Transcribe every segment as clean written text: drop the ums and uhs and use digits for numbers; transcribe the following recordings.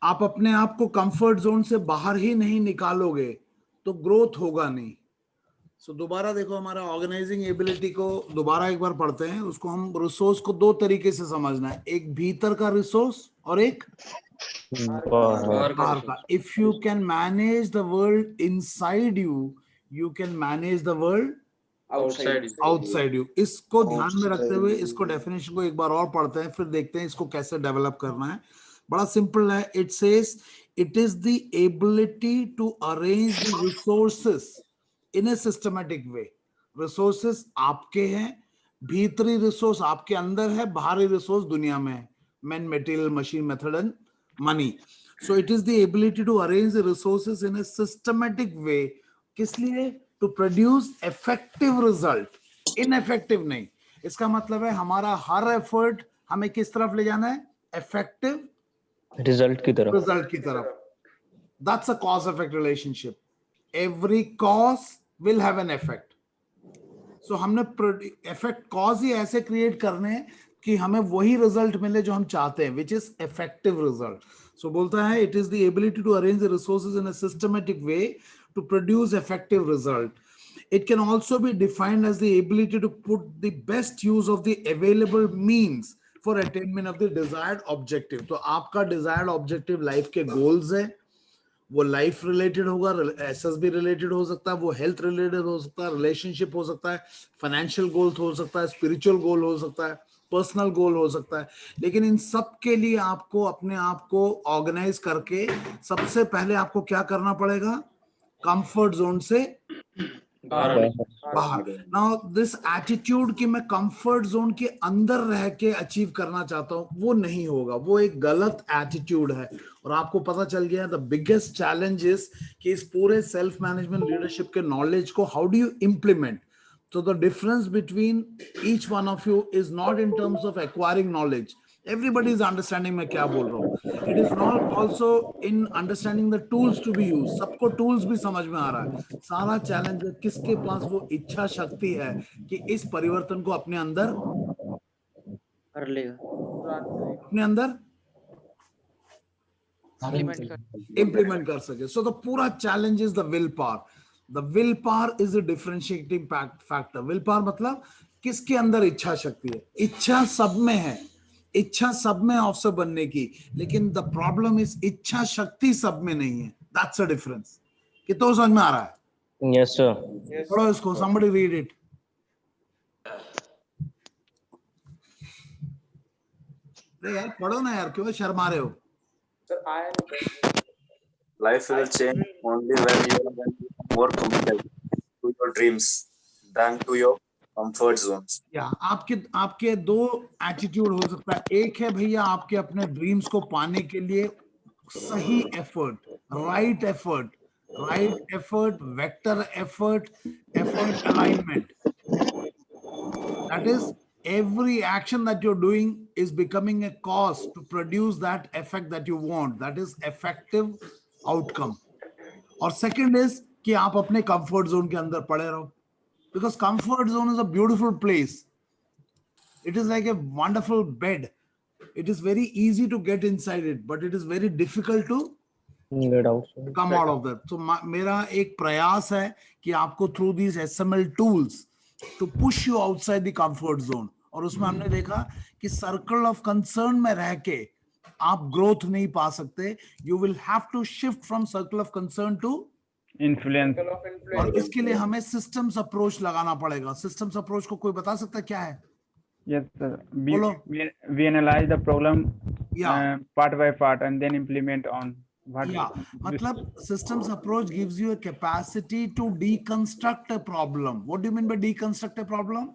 आप अपने आप को कंफर्ट जोन से बाहर ही नहीं निकालोगे तो ग्रोथ होगा नहीं। सो दोबारा देखो, हमारा ऑर्गेनाइजिंग एबिलिटी को दोबारा एक बार पढ़ते हैं। उसको हम रिसोर्स को दो तरीके से समझना है, एक भीतर का रिसोर्स और एक बाहर का। If you can manage the world inside you, you can manage the world outside you. इसको ध्यान में रखते हुए इसको डेफिनेशन को एक बार और पढ़ते हैं, फिर देखते हैं इसको कैसे डेवलप करना है। बड़ा सिंपल है। It says it is the ability to arrange the resources in a systematic way. Resources आपके हैं, भीतरी रिसोर्स आपके अंदर है, बाहरी रिसोर्स दुनिया में है, man, material, machine, method and money. So it is the ability to arrange the resources in a systematic way. किस लिए? To produce effective result, ineffective नहीं। इसका मतलब है हमारा हर एफर्ट हमें किस तरफ ले जाना है? इफेक्टिव रिजल्ट की तरफ। That's a cause effect relationship. Every cause will have an effect. So हमने effect cause ही ऐसे create करने हैं कि हमें वही result मिले जो हम चाहते हैं, which is effective result. So बोलता है it is the ability to arrange the resources in a systematic way to produce effective result. It can also be defined as the ability to put the best use of the available means for attainment of the desired objective. तो आपका desired objective life के goals है, वो life related होगा, SSB related हो सकता है, वो हेल्थ रिलेटेड हो सकता है, रिलेशनशिप हो सकता है, फाइनेंशियल गोल हो सकता है, स्पिरिचुअल गोल हो सकता है, पर्सनल गोल हो सकता है। लेकिन इन सब के लिए आपको अपने आप को ऑर्गेनाइज करके सबसे पहले आपको क्या करना पड़ेगा? कंफर्ट जोन से बाहर। नाउ दिस एटीट्यूड कि मैं कंफर्ट जोन के अंदर रह के अचीव करना चाहता हूं, वो नहीं होगा, वो एक गलत एटीट्यूड है। और आपको पता चल गया द बिगेस्ट चैलेंज इज कि इस पूरे सेल्फ मैनेजमेंट लीडरशिप के नॉलेज को how do you implement. So the difference between each one of you is not in terms of acquiring knowledge. Everybody is understanding मैं क्या बोल रहा हूँ. It is not also in understanding the tools to be used. सबको tools भी समझ में आ रहा है. सारा चैलेंज है किसके पास वो इच्छा शक्ति है कि इस परिवर्तन को अपने अंदर कर लेगा, अपने अंदर implement कर सके. So the पूरा challenge is the willpower. The willpower is a differentiating factor. Willpower मतलब किसके अंदर इच्छा शक्ति है. इच्छा सब में है, इच्छा सब में अफसर बनने की, लेकिन the problem is इच्छा शक्ति सब में नहीं है. That's the difference. कितना समझ में आ रहा है? Yes sir. पढ़ो इसको. Somebody read it. अरे यार पढ़ो ना यार, क्यों शर्मा रहे हो? Life will change only when you are more committed to your dreams than to your comfort zones. या आपके दो एटीट्यूड हो सकता है. एक है भैया आपके अपने ड्रीम्स को पाने के लिए सही effort, right effort, vector effort alignment. That is, every action that you're doing is becoming a cause to produce that effect that you want. That is effective outcome. और second is कि आप अपने comfort zone के अंदर पड़े रहो. Because comfort zone is a beautiful place. It is like a wonderful bed. It is very easy to get inside it, but it is very difficult to Get out. come out of that. So मेरा एक प्रयास है कि आपको through these SML tools to push you outside the comfort zone. और उसमें हमने देखा कि सर्कल ऑफ कंसर्न में रह के आप ग्रोथ नहीं पा सकते. You will have to shift from circle of concern to influence. और इसके लिए हमें सिस्टम्स अप्रोच लगाना पड़ेगा. सिस्टम्स अप्रोच को कोई बता सकता है क्या है? Yes sir. बोलो. We analyze the problem Yeah. part by part and then implement on what. Yeah, मतलब systems approach gives you a capacity to deconstruct a problem. What do you mean by deconstruct a problem?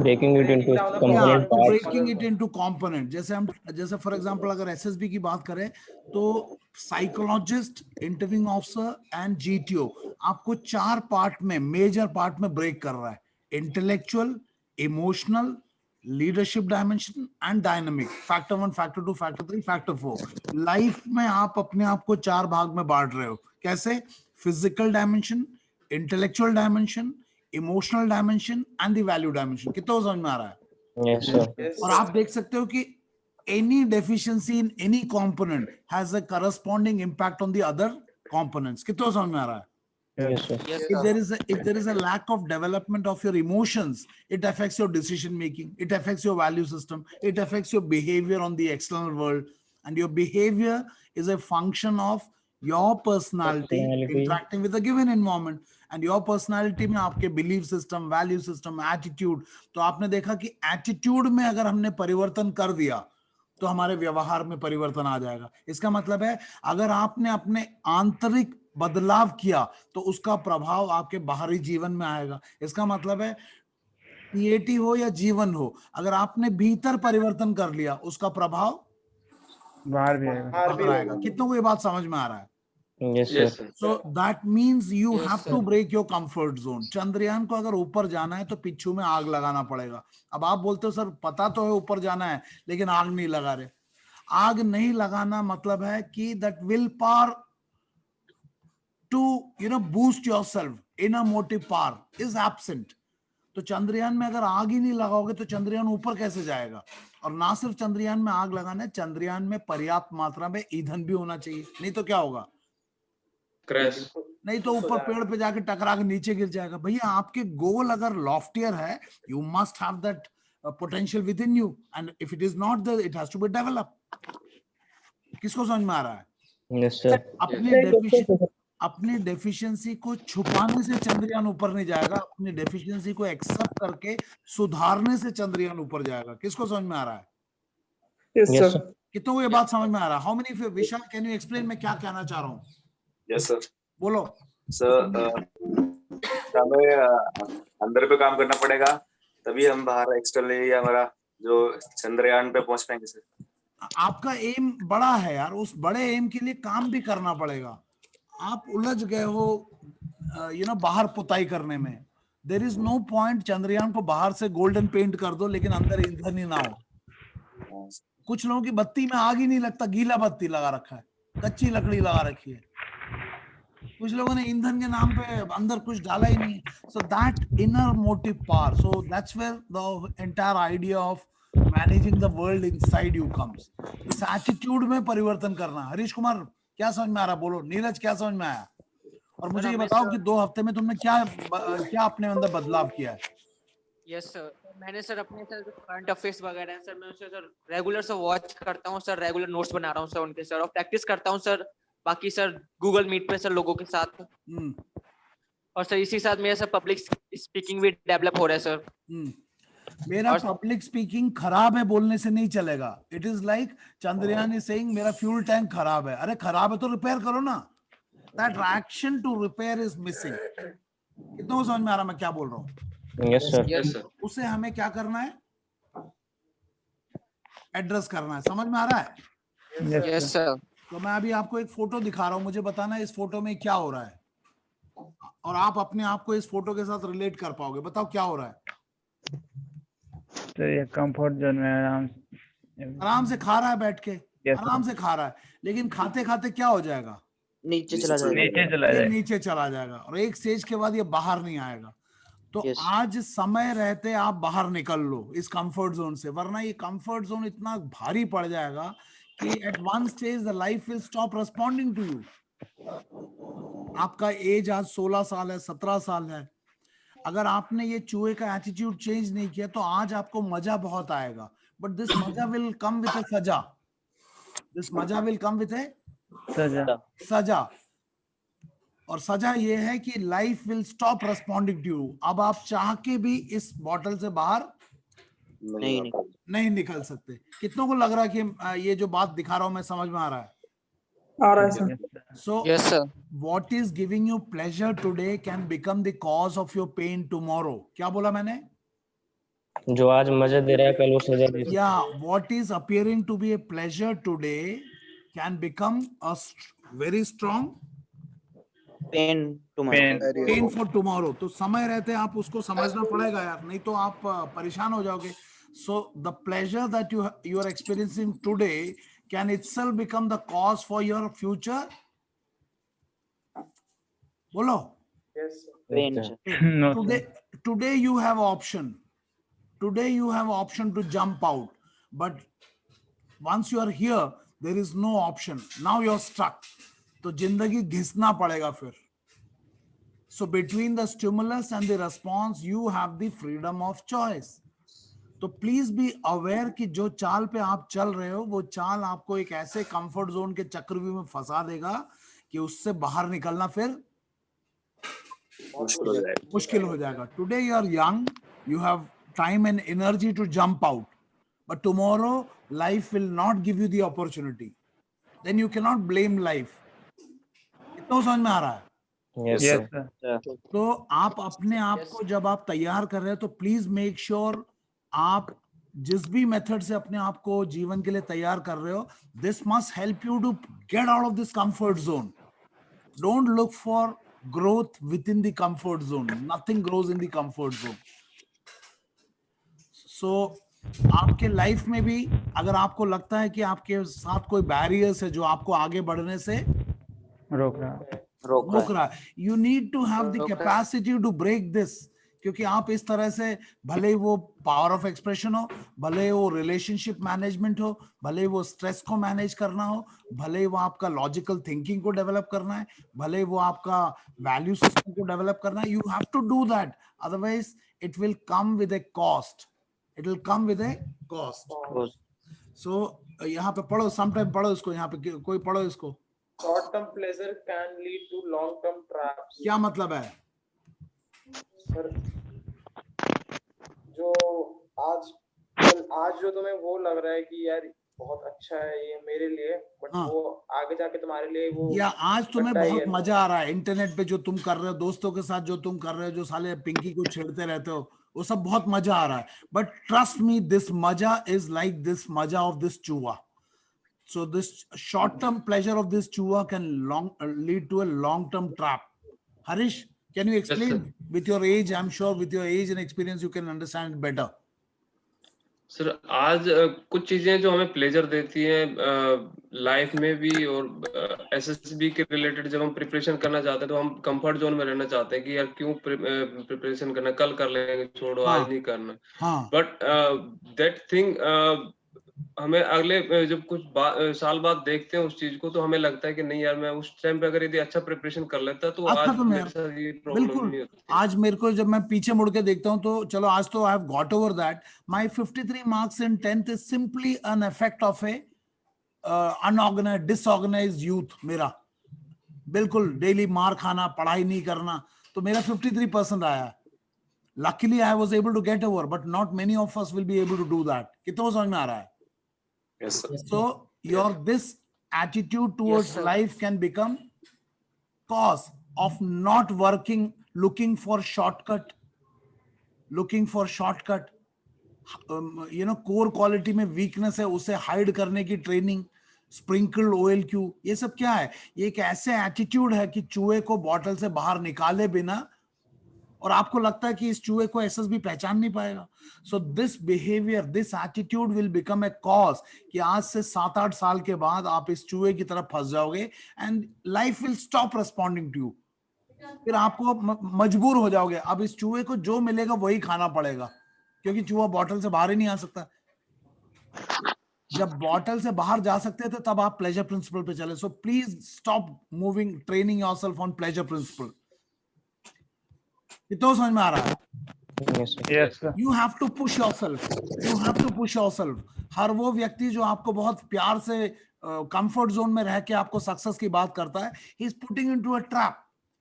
Breaking it into component parts. Breaking it into component. जैसे for example अगर SSB की बात करें तो psychologist, interviewing officer and GTO आपको 4 part में, major part में break कर रहा है. Intellectual, emotional, leadership dimension and dynamic. Factor 1, factor 2, factor 3, factor 4. Life में आप अपने आप को 4 भाग में बांट रहे हो. कैसे? Physical dimension, intellectual dimension, emotional dimension and the value dimension. कितना समझ में आ रहा है? Yes sir. और आप देख सकते हो कि any deficiency in any component has a corresponding impact on the other components. कितना समझ में आ रहा है? Yes, sir. Yes, If there is a lack of development of your emotions, it affects your decision making, it affects your value system, it affects your behavior on the external world, and your behavior is a function of your personality interacting with a given environment. And your personality में आपके belief system, value system, attitude. तो आपने देखा कि attitude में अगर हमने परिवर्तन कर दिया तो हमारे व्यवहार में परिवर्तन आ जाएगा. इसका मतलब है अगर आपने अपने आंतरिक बदलाव किया तो उसका प्रभाव आपके बाहरी जीवन में आएगा. इसका मतलब है पीएटी हो या जीवन हो, अगर आपने भीतर परिवर्तन कर लिया उसका प्रभाव बाहर भी आएगा. बाहर आएगा. कितनों को ये बात समझ में आ रहा है? Yes, sir. So that means you Yes, have sir. to break your comfort zone. Chandrayaan को अगर ऊपर जाना है तो पिच्छू में आग लगाना पड़ेगा. अब आप बोलते हो सर पता तो है ऊपर जाना है लेकिन आग नहीं लगा रहे. आग नहीं लगाना मतलब है कि that will power to boost yourself, inner motive power is absent. तो चंद्रयान में अगर आग ही नहीं लगाओगे तो चंद्रयान ऊपर कैसे जाएगा? और ना सिर्फ चंद्रयान में आग लगाना है, चंद्रयान में पर्याप्त मात्रा में ईंधन भी होना चाहिए. नहीं तो क्या होगा? क्रैश. नहीं तो ऊपर पेड़ पे जाके टकरा के नीचे गिर जाएगा. भैया आपके गोल अगर लॉफ्टियर है, you must have that potential with in you, and if it is not there it has to be develop. किसको समझ में आ रहा है? Yes, sir. अपनी डेफिशिएंसी को छुपाने से चंद्रयान ऊपर नहीं जाएगा, अपनी डेफिशिएंसी को एक्सेप्ट करके सुधारने से चंद्रयान ऊपर जाएगा. किसको समझ में आ रहा है? Yes, sir. कितनों को ये बात समझ में आ रहा है? How many of you, Vishal, can you explain मैं क्या कहना चाह रहा हूँ? Yes sir. बोलो. सर हमें अंदर पे काम करना पड़ेगा तभी हम बाहर एक्सटर्नली या हमारा जो चंद्रयान पे पहुंच पाएंगे सर. आपका एम बड़ा है यार, उस बड़े एम के लिए काम भी करना पड़ेगा. आप उलझ गए हो बाहर पुताई करने में. There is no point. Chandrayaan को बाहर से गोल्डन पेंट कर दो लेकिन अंदर ईंधन ही ना हो. कुछ लोगों की बत्ती में आग ही नहीं लगता, गीला बत्ती लगा रखा है, कच्ची लकड़ी लगा रखी है. कुछ लोगों ने ईंधन के नाम पे अंदर कुछ डाला ही नहीं. So that inner motive power, so that's where the entire idea of managing the world inside you comes. इस एटीट्यूड में परिवर्तन करना. हरीश कुमार क्या समझ में आ रहा? बोलो. नीरज क्या समझ में आया? और मुझे ये बताओ कि 2 हफ्ते में तुमने क्या अपने अंदर बदलाव किया है? Yes sir. मैंने सर अपने सर करंट अफेयर्स वगैरह सर मैं उसे सर रेगुलर से वॉच करता हूँ सर, रेगुलर नोट्स बना रहा हूँ सर उनके सर, और प्रैक्टिस करता हूँ सर. बाकी सर गूगल मीट पे सर लोगों के साथ, और सर इसी साथ मेरा सर पब्लिक स्पीकिंग भी डेवलप हो रहा है सर. मेरा पब्लिक स्पीकिंग खराब है बोलने से नहीं चलेगा. It is like Chandrayaan is saying मेरा फ्यूल टैंक खराब है. अरे खराब है तो रिपेयर करो ना. That action to repair is missing. कितना को समझ में आ रहा मैं क्या बोल रहा हूँ? Yes, sir. Yes sir. उसे हमें क्या करना है? एड्रेस करना है. समझ में आ रहा है? Yes sir. तो मैं अभी आपको एक फोटो दिखा रहा हूँ, मुझे बताना है इस फोटो में क्या हो रहा है, और आप अपने आप को इस फोटो के साथ रिलेट कर पाओगे. बताओ क्या हो रहा है? तो ये कंफर्ट जोन में आराम से खा रहा है बैठ के, Yes, आराम से खा रहा है, लेकिन खाते खाते क्या हो जाएगा? नीचे चला जाएगा. नीचे चला ये जाए. नीचे चला जाएगा, और एक स्टेज के बाद ये बाहर नहीं आएगा. तो Yes. आज समय रहते आप बाहर निकल लो इस कंफर्ट जोन से, वरना ये कंफर्ट जोन इतना भारी पड़ जाएगा कि at one stage the life will stop responding to you. आपका एज आज 16 साल है, 17 साल है. अगर आपने ये चूहे का एटीट्यूड चेंज नहीं किया तो आज आपको मजा बहुत आएगा, बट दिस मजा विल कम विद अ सजा. दिस मजा विल कम विद ए सजा. और सजा ये है कि life will stop responding to you. अब आप चाह के भी इस बॉटल से बाहर नहीं निकल सकते. कितनों को लग रहा है कि ये जो बात दिखा रहा हूं मैं समझ में आ रहा है? आ रहा है sir. So Yes, sir. what is giving you pleasure today can become the cause of your pain tomorrow. क्या बोला मैंने? जो आज मजा दे रहा है कल वो सजा दे सकता है. Yeah, what is appearing to be a pleasure today can become a very strong Pain tomorrow. pain for tomorrow. तो समय रहते आप उसको समझना पड़ेगा यार, नहीं तो आप परेशान हो जाओगे. So the pleasure that you are experiencing today can itself become the cause for your future. बोलो. Pain, sir. No, sir. Today you have option. Today you have option to jump out, but once you are here, there is no option. Now you are stuck. तो जिंदगी घिसना पड़ेगा फिर. So between the stimulus and the response, you have the freedom of choice. तो please be aware कि जो चाल पे आप चल रहे हो वो चाल आपको एक ऐसे कंफर्ट जोन के चक्रव्यूह में फंसा देगा कि उससे बाहर निकलना फिर मुश्किल हो जाएगा. Today you are young, you have time and energy to jump out, but tomorrow life will not give you the opportunity. Then you can not blame life. इतना समझ में आ रहा है? Yes, Yes, sir. sir. तो आप अपने आप को जब आप तैयार कर रहे हो तो प्लीज मेक श्योर आप जिस भी मेथड से अपने आप को जीवन के लिए तैयार कर रहे हो, this must help you to get out of this comfort zone. Don't look for growth within the comfort zone. Nothing grows in the comfort zone. So आपके लाइफ में भी अगर आपको लगता है कि आपके साथ कोई बैरियर्स है जो आपको आगे बढ़ने से रोक रहा. रोक रहा है, you need to have the capacity to break this. क्योंकि आप इस तरह से, भले ही वो पावर ऑफ एक्सप्रेशन हो, भले ही वो रिलेशनशिप मैनेजमेंट हो, भले ही वो स्ट्रेस को मैनेज करना हो, भले ही वो आपका लॉजिकल थिंकिंग को डेवलप करना है, भले ही वो आपका वैल्यू सिस्टम को डेवलप करना है, you have to do that. Otherwise it will come with a cost. It will come with a cost. So यहाँ पे पढ़ो, समटाइम पढ़ो इसको. यहाँ पे कोई पढ़ो इसको. Short term pleasure can lead to long term traps. क्या मतलब है? सर, जो आज जो तुम्हें वो लग रहा है कि यार बहुत अच्छा है ये मेरे लिए, बट हाँ. वो आगे जाके तुम्हारे लिए वो, या आज तुम्हें लगता ही बहुत है. मजा आ रहा है इंटरनेट पे जो तुम कर रहे हो, दोस्तों के साथ जो तुम कर रहे हो, जो साले पिंकी को छेड़ते रहते हो, वो सब बहुत मजा आ रहा है. बट ट्रस्ट मी, दिस मजा इज लाइक दिस मजा ऑफ दिस चूहा. So this short-term pleasure of this chua can lead to a long-term trap. Harish, can you explain? sir. With your age, I'm sure with your age and experience, you can understand it better. Sir आज कुछ चीजें जो हमें pleasure देती हैं life में भी, और एसएसबी के रिलेटेड जब हम प्रिपरेशन करना चाहते हैं तो हम कंफर्ट जोन में रहना चाहते हैं कि यार क्यों प्रिपरेशन करना, कल कर लेंगे, छोड़ो हाँ. आज नहीं करना. हाँ. बट दैट थिंग हमें अगले जब कुछ साल बाद देखते हैं उस चीज को, तो हमें लगता है कि नहीं यार, मैं उस टाइम पे अगर यदि अच्छा प्रिपरेशन कर लेता तो अच्छा, आज तो मेरे साथ ये प्रॉब्लम नहीं बिल्कुल. होती. आज मेरे को जब मैं पीछे मुड़ के देखता हूं तो चलो आज तो I have got over that. My 53 marks in 10th is simply an effect of A unorganised disorganised youth. मेरा बिल्कुल डेली मार खाना, पढ़ाई नहीं करना, तो मेरा 53% आया. Luckily I was able to get over, but not many of us will be able to do that. कितना समझ में आ रहा है? Yes, sir. So your this attitude towards Yes, sir. life can become cause of not working, looking for shortcut. Core quality में weakness है, उसे hide करने की training, sprinkled OLQ, ये सब क्या है? ये एक ऐसे attitude है कि चूहे को बॉटल से बाहर निकाले बिना, और आपको लगता है कि इस चूहे को एसएसबी पहचान नहीं पाएगा. So this behaviour, this attitude will become a cause कि आज से 7-8 साल के बाद आप इस चूहे की तरफ फंस जाओगे and life will stop responding to you. फिर आपको मजबूर हो जाओगे, अब इस चूहे को जो मिलेगा वही खाना पड़ेगा, क्योंकि चूहा बॉटल से बाहर ही नहीं आ सकता. जब बॉटल से बाहर जा सकते थे तब आप प्लेजर प्रिंसिपल पे चले. So please stop moving, training yourself on pleasure principal. कितना समझ में आ रहा है? Yes, sir. Yes, sir. You have to push yourself. You have to push yourself. हर वो व्यक्ति जो आपको बहुत प्यार से कंफर्ट जोन में रह के आपको सक्सेस की बात करता है, he is putting into a trap,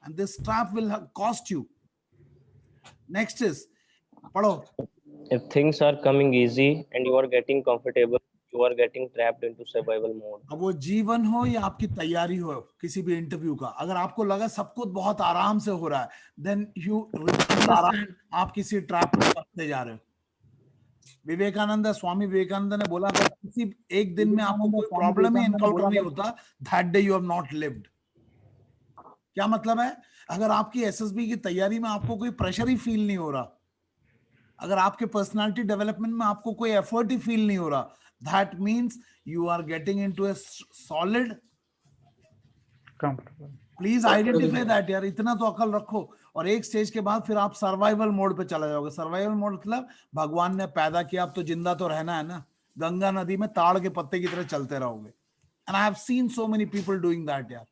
and this trap will cost you. Next is, पढ़ो. If things are coming easy and you are getting comfortable, you are getting trapped into survival mode. अब वो जीवन हो या आपकी तैयारी हो किसी भी इंटरव्यू का, अगर आपको लगा सब कुछ बहुत आराम से हो रहा है, then you understand आप किसी ट्रैप में फंसते जा रहे हो. स्वामी विवेकानंद ने बोला अगर किसी एक दिन में आपको कोई प्रॉब्लम ही एनकाउंटर नहीं होता, that day you have not lived. क्या मतलब है? अगर आपकी एसएसबी की तैयारी में आपको कोई प्रेशर ही फील नहीं हो रहा, अगर आपके पर्सनालिटी डेवलपमेंट में आपको कोई एफर्ट ही फील नहीं हो रहा, that means you are getting into a solid. Comfortable. Please identify that यार, इतना तो अकल रखो. और एक स्टेज के बाद फिर आप सर्वाइवल मोड पे चला जाओगे. सर्वाइवल मोड मतलब भगवान ने पैदा किया, अब तो जिंदा तो रहना है ना. गंगा नदी में ताड़ के पत्ते की तरह चलते रहोगे. And I have seen so many people doing that, yeah.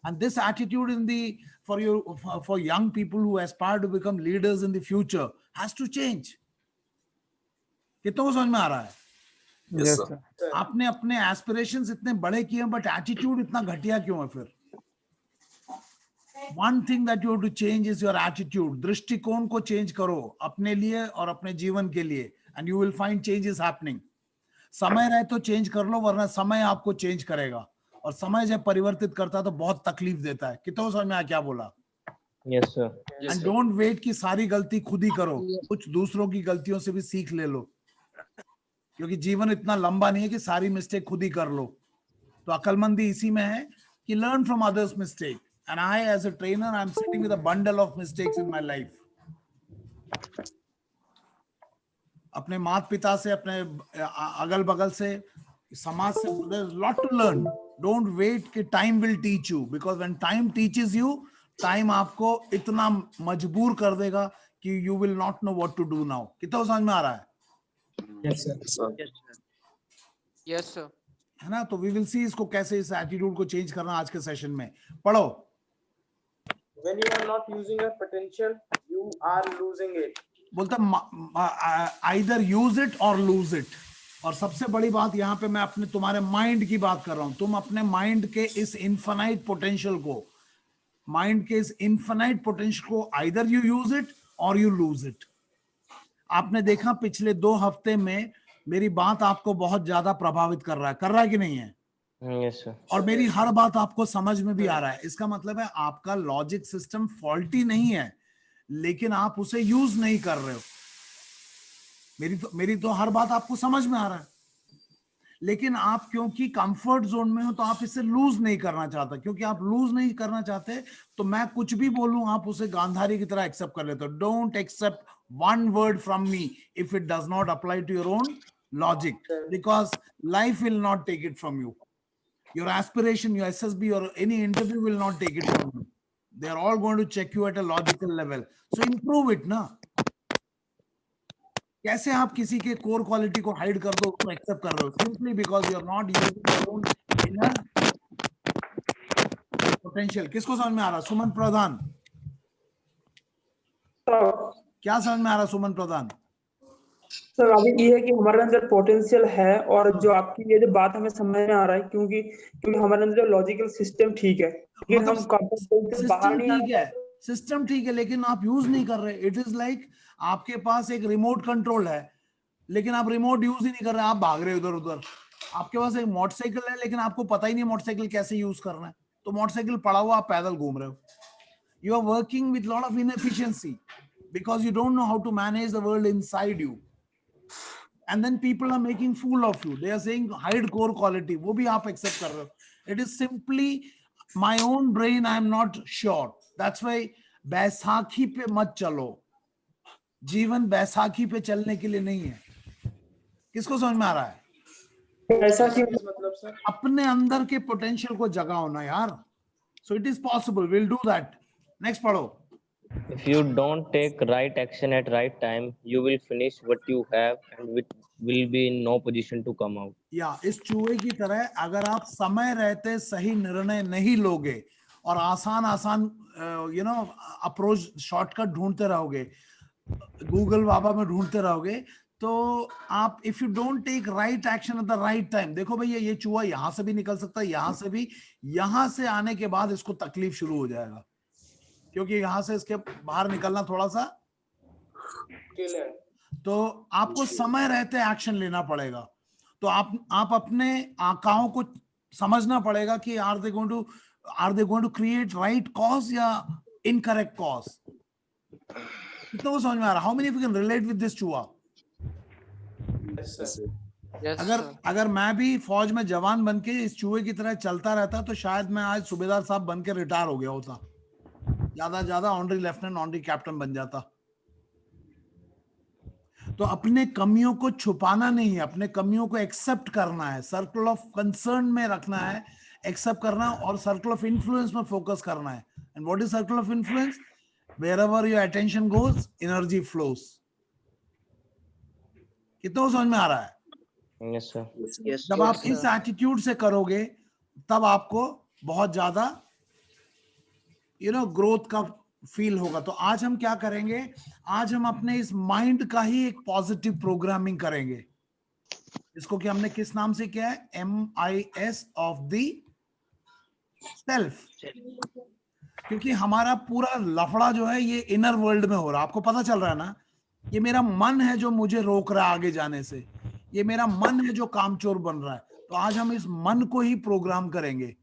And this attitude in the for young people who aspire to become leaders in the future has to change. कितनों को समझ में आ रहा है? Yes, Yes, sir. sir. आपने अपने aspirations इतने बड़े किए बट एटीट्यूड इतना घटिया क्यों है फिर? One thing that you have to change is your attitude. दृष्टिकोण को चेंज करो अपने लिए और अपने जीवन के लिए, and you will find changes happening. समय रहे तो चेंज कर लो, वरना समय आपको चेंज करेगा. और समय जब परिवर्तित करता है तो बहुत तकलीफ देता है. कितना समझ में आया क्या बोला? Yes, sir. Yes, and sir. Don't wait कि सारी गलती खुद ही करो, कुछ दूसरों की गलतियों से भी सीख ले लो, क्योंकि जीवन इतना लंबा नहीं है कि सारी मिस्टेक खुद ही कर लो. तो अकलमंदी इसी में है कि learn from others mistake. And I as a trainer I am sitting with a bundle of mistakes in my life. अपने माता पिता से, अपने अगल बगल से, समाज से, there is lot to learn. Don't wait कि time will teach you, because when time teaches you, time आपको इतना मजबूर कर देगा कि you will not know what to do now. कितना समझ में आ रहा है? Yes, sir. Yes sir. है ना? तो वी विल सी इसको कैसे, इस एटीट्यूड को चेंज करना आज के सेशन में. पढ़ो. When you are not using your potential, you are losing it. बोलता आइदर यूज इट और लूज इट. और सबसे बड़ी बात यहाँ पे मैं अपने तुम्हारे माइंड की बात कर रहा हूं. तुम अपने माइंड के इस इनफाइनाइट पोटेंशियल को आइदर यू यूज इट और यू लूज इट. आपने देखा पिछले 2 हफ्ते में मेरी बात आपको बहुत ज्यादा प्रभावित कर रहा है कि नहीं है? Yes, sir. और मेरी हर बात आपको समझ में भी आ रहा है. इसका मतलब है आपका लॉजिक सिस्टम फॉल्टी नहीं है, लेकिन आप उसे यूज नहीं कर रहे हो. मेरी तो हर बात आपको समझ में आ रहा है, लेकिन आप क्योंकि कंफर्ट जोन में हो तो आप इसे लूज नहीं करना चाहते. क्योंकि आप लूज नहीं करना चाहते तो मैं कुछ भी बोलूं आप उसे गांधारी की तरह एक्सेप्ट कर लेते हो. Don't accept one word from me if it does not apply to your own logic, because life will not take it from you. Your aspiration, your SSB or any interview will not take it from you. They are all going to check you at a logical level. So improve it ना. कैसे आप किसी के core quality को hide कर दो, उसको accept कर रहे हो? Simply because you are not using your own inner potential. किसको समझ में आ रहा? सुमन प्रधान. क्या समझ में आ रहा सुमन प्रधान? सर अभी ये है कि हमारे अंदर पोटेंशियल है, और जो आपकी ये जो बात हमें समझ में आ रहा है, क्योंकि हमारे अंदर जो लॉजिकल सिस्टम ठीक है, लेकिन हम कंफर्ट से बाहर नहीं आ रहे हैं. सिस्टम ठीक है, लेकिन आप यूज नहीं कर रहे. इट इज लाइक आपके पास एक रिमोट कंट्रोल है, लेकिन आप रिमोट यूज ही नहीं कर रहे. आप भाग रहे इधर उधर. आपके पास एक मोटरसाइकिल है, लेकिन आपको पता ही नहीं मोटरसाइकिल कैसे यूज करना है. तो मोटरसाइकिल पड़ा हुआ, आप पैदल घूम रहे हो. You are working with lot of inefficiency because you don't know how to manage the world inside you, and then people are making fool of you. They are saying hide core quality, wo bhi aap accept kar rahe ho. It is simply my own brain, I am not sure. That's why Baisakhi पे मत चलो. जीवन बैसाखी पे चलने के लिए नहीं है. किसको समझ में आ रहा है? ऐसा कि मतलब सर, अपने अंदर के पोटेंशियल को जगाओ ना यार. So it is possible. We'll do that. Next पढ़ो. If you don't take right action at right time, you will finish what you have and will be in no position to come out. या इस चूहे की तरह अगर आप समय रहते सही निर्णय नहीं लोगे और आसान अप्रोच शॉर्टकट ढूंढते रहोगे, गूगल बाबा में ढूंढते रहोगे, तो आप if you don't take right action at the right time. देखो भैया, ये चूहा यहां से भी निकल सकता है, यहां से भी. यहां से आने के बाद इसको तकलीफ शुरू हो जाएगा, क्योंकि यहां से इसके बाहर निकलना थोड़ा सा. तो आपको समय रहते एक्शन लेना पड़ेगा. तो आप अपने आकाओं को समझना पड़ेगा कि are they going to create right cause या इनकरेक्ट कॉज. कितना वो समझ में आ रहा? How many of you can relate with this चूहा? अगर मैं भी फौज में जवान बन के इस चूहे की तरह चलता रहता तो शायद मैं आज सूबेदार साहब बन के रिटायर हो गया होता. ज्यादा ऑनरी लेफ्टिनेंट, ऑनरी कैप्टन बन जाता. तो अपने कमियों को छुपाना नहीं है, अपने कमियों को एक्सेप्ट करना है, सर्कल ऑफ कंसर्न में रखना है, एक्सेप्ट करना, और सर्कल ऑफ इन्फ्लुएंस में फोकस करना है. And what is circle of influence? Wherever your attention goes, energy flows. कितना समझ में आ रहा है? Yes, sir. Yes, जब आप इस एटीट्यूड से करोगे तब आपको बहुत ज्यादा ग्रोथ का फील होगा। तो आज हम क्या करेंगे, आज हम अपने इस माइंड का ही एक पॉजिटिव प्रोग्रामिंग करेंगे, इसको कि हमने किस नाम से किया है, MIS ऑफ द सेल्फ। क्योंकि हमारा पूरा लफड़ा जो है ये इनर वर्ल्ड में हो रहा है, आपको पता चल रहा है ना, ये मेरा मन है जो मुझे रोक रहा है आगे जाने से, ये मेरा मन है जो कामचोर बन रहा है। तो आज हम इस मन को ही प्रोग्राम करेंगे,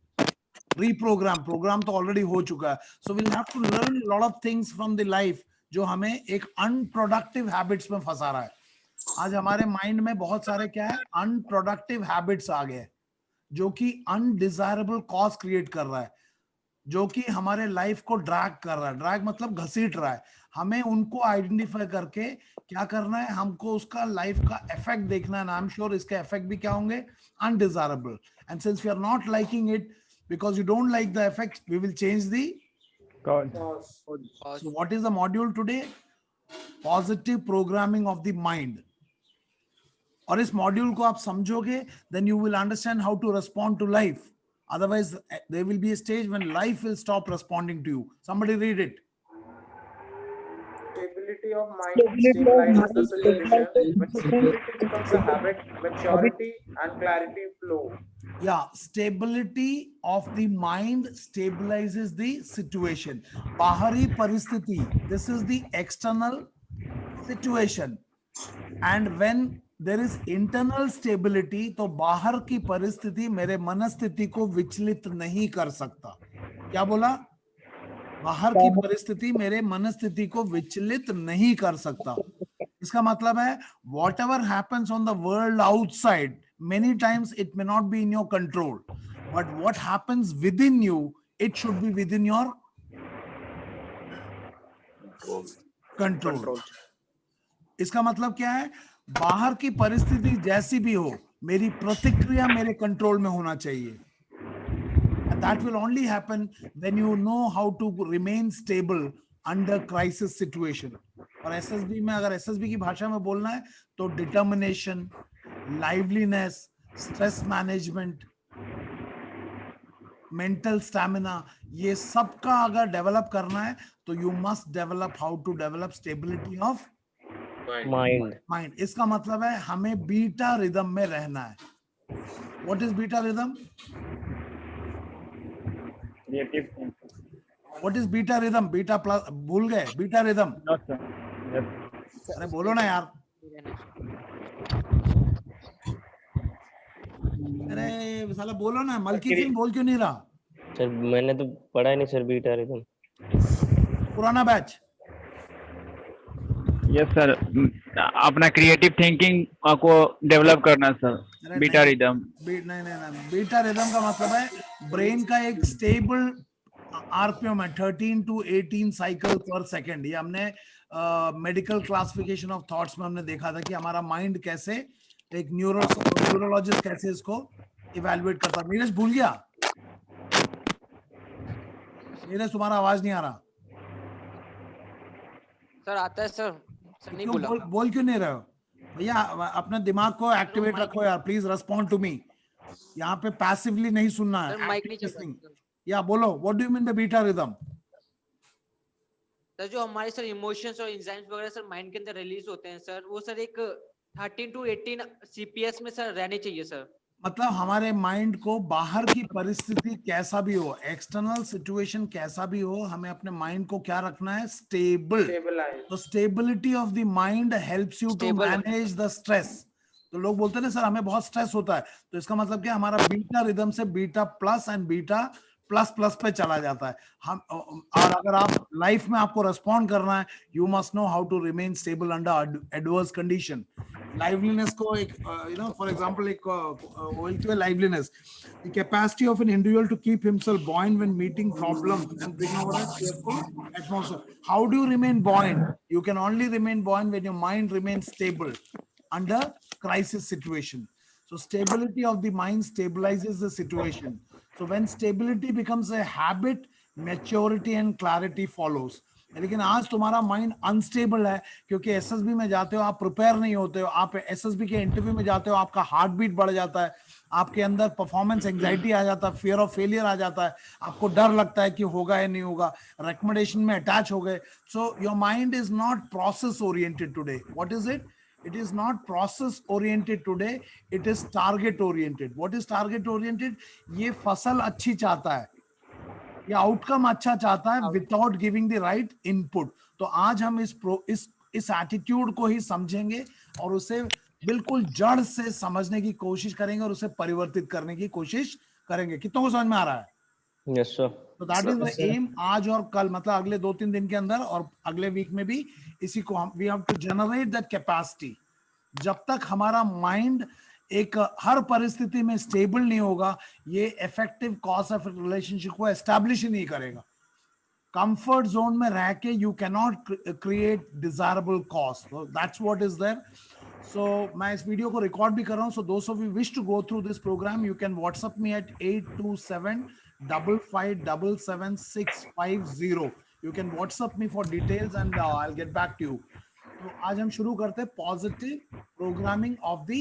प्रोग्राम तो ऑलरेडी हो चुका है। So will have to learn lot of things from the life जो हमें एक अनप्रोडक्टिव हैबिट्स में फंसा रहा है। आज हमारे माइंड में बहुत सारे क्या है, अनप्रोडक्टिव हैबिट्स आ गए जो कि अनडिजायरेबल कॉज क्रिएट कर रहा है, जो कि हमारे लाइफ को ड्रैग कर रहा है। ड्रैग मतलब घसीट रहा है। हमें उनको आइडेंटिफाई करके क्या करना है, हमको उसका लाइफ का इफेक्ट देखना है। आई एम श्योर इसके इफेक्ट भी क्या होंगे, undesirable. And since we are not liking it because you don't like the effects, we will change the God. so what is the module today? Positive programming of the mind. और इस module को आप समझोगे then you will understand how to respond to life. Otherwise there will be a stage when life will stop responding to you. Somebody read it. Stability of mind stabilizes the situation. When stability becomes a habit, maturity and clarity flow. Yeah, stability of the mind stabilizes the situation. Bahari paristhiti, this is the external situation. And when there is internal stability, तो बाहर की परिस्थिति मेरे मनस्थिति को विचलित नहीं कर सकता। क्या बोला? बाहर की परिस्थिति मेरे मनस्थिति को विचलित नहीं कर सकता। इसका मतलब है whatever happens on the world outside, many times it may not be in your control, but what happens within you, it should be within your control. इसका मतलब क्या है, बाहर की परिस्थिति जैसी भी हो, मेरी प्रतिक्रिया मेरे कंट्रोल में होना चाहिए। And that will only happen when you know how to remain stable under crisis situation. और SSB में, अगर SSB की भाषा में बोलना है तो determination, liveliness, stress management, mental stamina, ये सब का अगर डेवलप करना है तो you must develop how to develop stability of mind. इसका मतलब है हमें बीटा रिदम में रहना है। What is beta rhythm? What is beta rhythm? Beta plus भूल गए? बीटा रिदम अरे बोलो ना यार, अरे साला बोलो ना। मलकी सिंह बोल क्यों नहीं रहा? सर मैंने तो पढ़ा ही नहीं सर बीटा रिदम। पुराना बैच। यस सर, अपना क्रिएटिव थिंकिंग को डेवलप करना सर, बीटा रिदम। नहीं, बीटा रिदम का मतलब है ब्रेन का एक स्टेबल आरपीएम है, 13 to 18 साइकिल पर सेकंड। ये हमने मेडिकल क्लासिफिकेशन ऑफ थॉट्स में हमने देखा था कि हमारा माइंड कैसे, एक न्यूरोलॉजिस्ट कैसे इसको इवैल्यूएट करता। नीरज भूल गया? नीरज तुम्हारा आवाज नहीं आ रहा। सर आता है सर, सर नहीं बोला। बोल क्यों नहीं रहे हो भैया? अपने दिमाग को एक्टिवेट रखो यार, प्लीज रेस्पॉन्ड टू मी। यहाँ पे पैसिवली नहीं सुनना है। माइक नहीं चल रहा। या बोलो, what do you mean the beta rhythm? Sir जो हमारे सर इमोशंस और एंजाइम्स वगैरह सर माइंड के अंदर रिलीज होते हैं सर, वो सर एक 13 to 18 CPS में सर रहने चाहिए सर। मतलब हमारे माइंड को बाहर की परिस्थिति कैसा भी हो, एक्सटर्नल सिचुएशन कैसा भी हो, हमें अपने माइंड को क्या रखना है? स्टेबल। तो stability of the mind helps you to manage the stress. तो लोग बोलते हैं ना सर हमें बहुत स्ट्रेस होता है, तो इसका मतलब क्या, हमारा बीटा रिदम से beta plus and beta plus plus पे चला जाता है। हम और अगर आप लाइफ में आपको रेस्पॉन्ड करना है, you must know how to remain stable under adverse condition. Liveliness को एक फॉर एग्जांपल एक बोलते हैं liveliness, the capacity of an individual to keep himself buoyant when meeting problems and bring over a cheerful atmosphere. How do you remain buoyant? You can only remain buoyant when your mind remains stable under crisis situation. So stability of the mind stabilizes the situation. So when stability becomes a habit, maturity and clarity follows. लेकिन आज तुम्हारा mind unstable है क्योंकि SSB में जाते हो, आप prepare नहीं होते हो, आप एसएसबी के इंटरव्यू में जाते हो, आपका हार्ट बीट बढ़ जाता है, आपके अंदर परफॉर्मेंस एंजाइटी आ जाता है, फियर ऑफ फेलियर आ जाता है, आपको डर लगता है कि होगा या नहीं होगा, रिकमेंडेशन में अटैच हो गए. So your mind is not process oriented today. What is it? It is not process oriented today, it is target oriented. What is target oriented? ये फसल अच्छी चाहता है, ये आउटकम अच्छा चाहता है without giving the right input. तो आज हम इस एटीट्यूड को ही समझेंगे और उसे बिल्कुल जड़ से समझने की कोशिश करेंगे और उसे परिवर्तित करने की कोशिश करेंगे. कितनों को समझ में आ रहा है? Yes, sir. तो दैट इज द एम. आज और कल, मतलब अगले 2-3 दिन के अंदर और अगले वीक में भी इसी को हम we have to generate that capacity. जब तक हमारा माइंड एक हर परिस्थिति में स्टेबल नहीं होगा, ये इफेक्टिव कॉज ऑफ रिलेशनशिप को एस्टैब्लिश ही नहीं करेगा. कंफर्ट जोन में रह के you can not create desirable cause. That's what is there. So मैं इस वीडियो को रिकॉर्ड भी कर रहा हूं. So those of you wish to go through this program, you can WhatsApp me at 8275577650. You can WhatsApp me for details and I'll get back to you. तो आज हम शुरू करते हैं पॉजिटिव प्रोग्रामिंग ऑफ द